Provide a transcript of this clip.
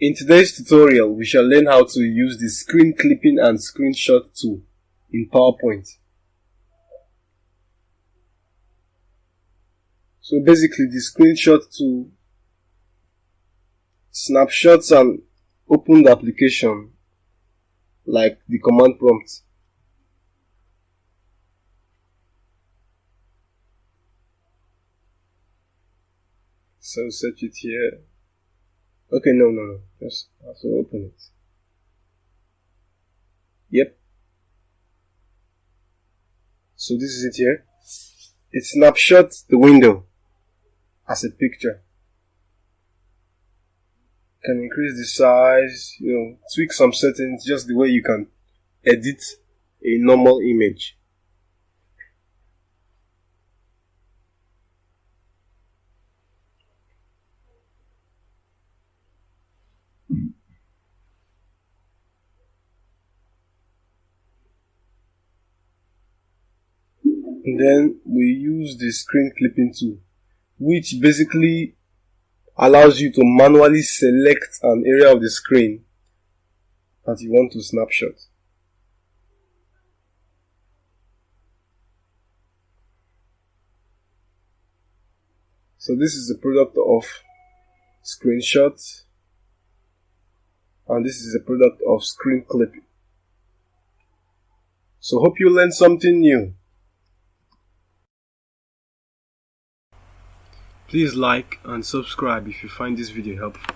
In today's tutorial, we shall learn how to use the screen clipping and screenshot tool in PowerPoint. So basically, the screenshot tool snapshots an opened application like the command prompt. So search it here. Okay, no. Just have to open it. Yep. So this is it here. It snapshots the window as a picture. You can increase the size, tweak some settings just the way you can edit a normal image. And then we use the screen clipping tool, which basically allows you to manually select an area of the screen that you want to snapshot. So this is the product of screenshot, and this is the product of screen clipping. So hope you learned something new. Please like and subscribe if you find this video helpful.